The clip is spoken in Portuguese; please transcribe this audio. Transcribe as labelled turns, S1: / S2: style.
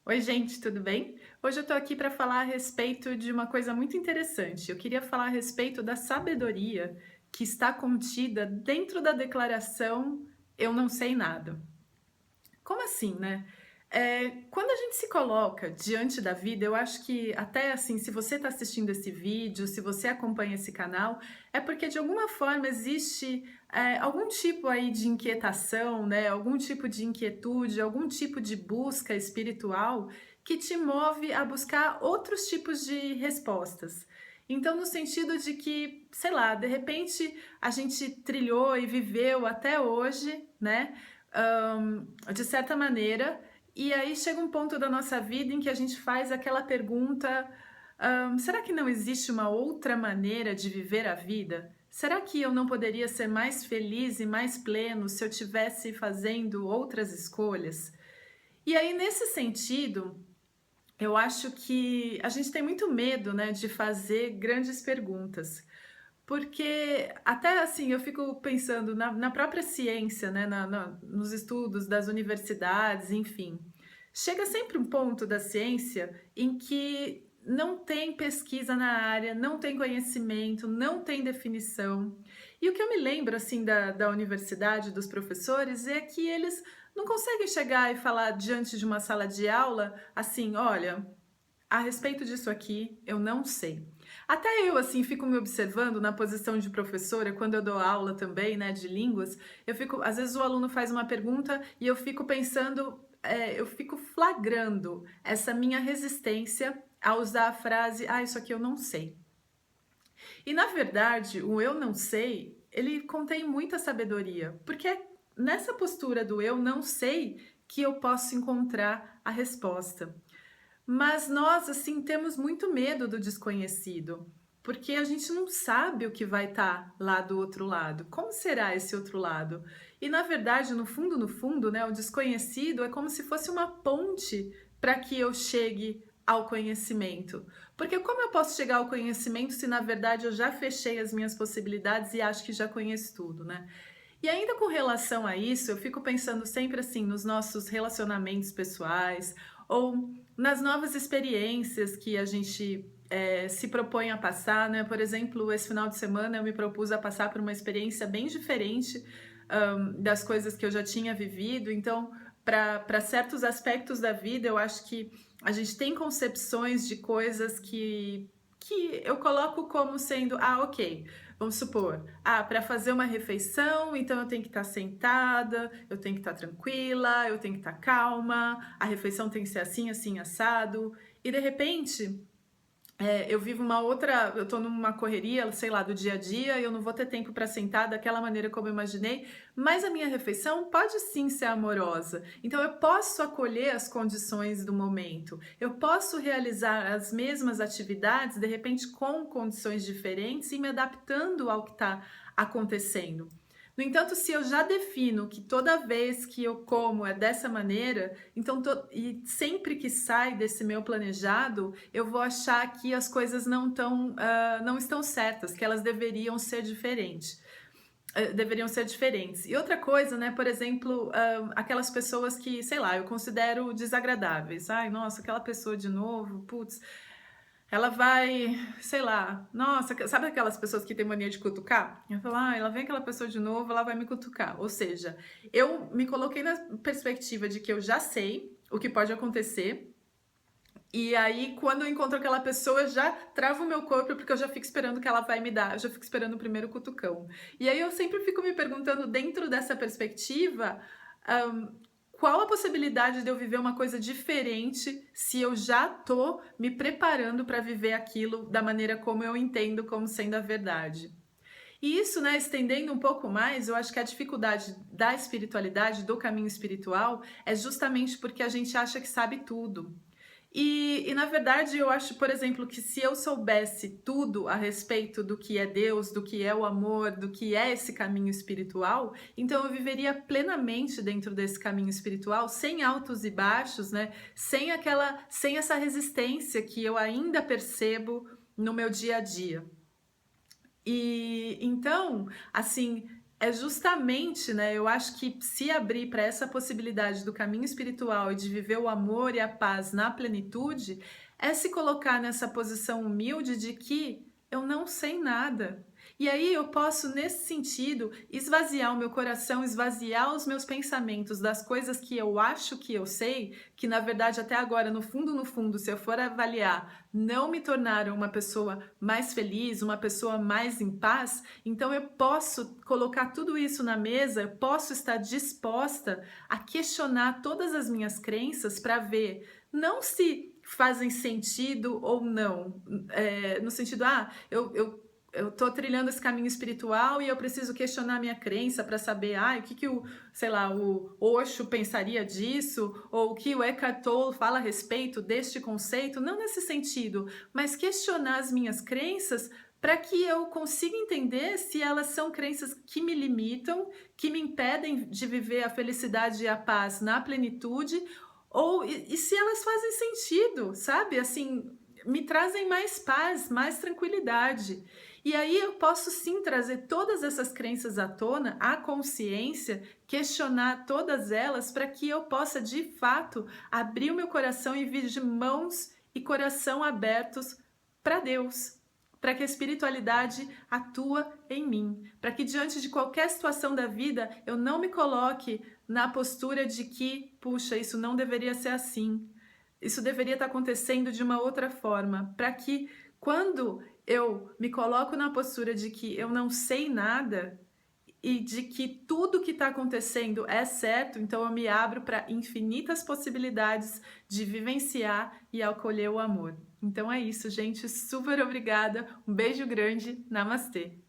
S1: Oi, gente, tudo bem? Hoje eu tô aqui para falar a respeito de uma coisa muito interessante. Eu queria falar a respeito da sabedoria que está contida dentro da declaração Eu não sei nada. Como assim, né? Quando a gente se coloca diante da vida, eu acho que até assim, se você está assistindo esse vídeo, se você acompanha esse canal, é porque de alguma forma existe algum tipo aí de inquietação, né? Algum tipo de inquietude, algum tipo de busca espiritual que te move a buscar outros tipos de respostas. Então, no sentido de que, sei lá, de repente a gente trilhou e viveu até hoje, né? De certa maneira, e aí chega um ponto da nossa vida em que a gente faz aquela pergunta: será que não existe uma outra maneira de viver a vida? Será que eu não poderia ser mais feliz e mais pleno se eu tivesse fazendo outras escolhas? E aí, nesse sentido, eu acho que a gente tem muito medo, né, de fazer grandes perguntas. Porque até assim, eu fico pensando na própria ciência, né, nos estudos das universidades, enfim. Chega sempre um ponto da ciência em que não tem pesquisa na área, não tem conhecimento, não tem definição. E o que eu me lembro assim da universidade, dos professores, é que eles não conseguem chegar e falar diante de uma sala de aula assim, olha, a respeito disso aqui, eu não sei. Até eu, assim, fico me observando na posição de professora, quando eu dou aula também, né, de línguas, eu fico, às vezes o aluno faz uma pergunta e eu fico pensando, eu fico flagrando essa minha resistência a usar a frase, isso aqui eu não sei. E na verdade, o eu não sei, ele contém muita sabedoria, porque é nessa postura do eu não sei que eu posso encontrar a resposta. Mas nós, assim, temos muito medo do desconhecido, porque a gente não sabe o que vai estar lá do outro lado. Como será esse outro lado? E na verdade, no fundo, né, o desconhecido é como se fosse uma ponte para que eu chegue ao conhecimento. Porque como eu posso chegar ao conhecimento se na verdade eu já fechei as minhas possibilidades e acho que já conheço tudo, né? E ainda com relação a isso, eu fico pensando sempre assim nos nossos relacionamentos pessoais ou nas novas experiências que a gente se propõe a passar, né? Por exemplo, esse final de semana eu me propus a passar por uma experiência bem diferente das coisas que eu já tinha vivido. Então, para certos aspectos da vida, eu acho que a gente tem concepções de coisas que eu coloco como sendo, ok, vamos supor, para fazer uma refeição, então eu tenho que estar sentada, eu tenho que estar tranquila, eu tenho que estar calma, a refeição tem que ser assim, assim, assado, e de repente eu vivo uma outra, eu tô numa correria, sei lá, do dia a dia, e eu não vou ter tempo para sentar daquela maneira como eu imaginei, mas a minha refeição pode sim ser amorosa. Então eu posso acolher as condições do momento. Eu posso realizar as mesmas atividades, de repente com condições diferentes e me adaptando ao que está acontecendo. No entanto, se eu já defino que toda vez que eu como é dessa maneira, então e sempre que sai desse meu planejado, eu vou achar que as coisas não estão certas, que elas deveriam ser diferentes. E outra coisa, né, por exemplo, aquelas pessoas que, sei lá, eu considero desagradáveis. Ai, nossa, aquela pessoa de novo, putz, ela vai, sei lá, nossa, sabe aquelas pessoas que têm mania de cutucar? Eu falo, ela vem aquela pessoa de novo, ela vai me cutucar. Ou seja, eu me coloquei na perspectiva de que eu já sei o que pode acontecer, e aí, quando eu encontro aquela pessoa, eu já travo o meu corpo, porque eu já fico esperando que ela vai me dar, eu já fico esperando o primeiro cutucão. E aí eu sempre fico me perguntando, dentro dessa perspectiva, qual a possibilidade de eu viver uma coisa diferente se eu já tô me preparando para viver aquilo da maneira como eu entendo como sendo a verdade. E isso, né, estendendo um pouco mais, eu acho que a dificuldade da espiritualidade, do caminho espiritual, é justamente porque a gente acha que sabe tudo. Na verdade eu acho, por exemplo, que se eu soubesse tudo a respeito do que é Deus, do que é o amor, do que é esse caminho espiritual, então eu viveria plenamente dentro desse caminho espiritual, sem altos e baixos, né? Sem essa resistência que eu ainda percebo no meu dia a dia. E então, assim, é justamente, né, eu acho que se abrir para essa possibilidade do caminho espiritual e de viver o amor e a paz na plenitude, é se colocar nessa posição humilde de que eu não sei nada. E aí eu posso, nesse sentido, esvaziar o meu coração, esvaziar os meus pensamentos das coisas que eu acho que eu sei, que na verdade até agora, no fundo, se eu for avaliar, não me tornaram uma pessoa mais feliz, uma pessoa mais em paz. Então eu posso colocar tudo isso na mesa, eu posso estar disposta a questionar todas as minhas crenças para ver não se fazem sentido ou não, no sentido, eu tô trilhando esse caminho espiritual e eu preciso questionar minha crença para saber, o que que o, sei lá, o Osho pensaria disso, ou o que o Eckhart Tolle fala a respeito deste conceito, não nesse sentido, mas questionar as minhas crenças para que eu consiga entender se elas são crenças que me limitam, que me impedem de viver a felicidade e a paz na plenitude, ou e se elas fazem sentido, sabe? Assim, me trazem mais paz, mais tranquilidade. E aí eu posso sim trazer todas essas crenças à tona, à consciência, questionar todas elas para que eu possa de fato abrir o meu coração e vir de mãos e coração abertos para Deus, para que a espiritualidade atua em mim, para que diante de qualquer situação da vida eu não me coloque na postura de que, puxa, isso não deveria ser assim. Isso deveria estar acontecendo de uma outra forma, para que quando eu me coloco na postura de que eu não sei nada e de que tudo que está acontecendo é certo, então eu me abro para infinitas possibilidades de vivenciar e acolher o amor. Então é isso, gente. Super obrigada. Um beijo grande. Namastê.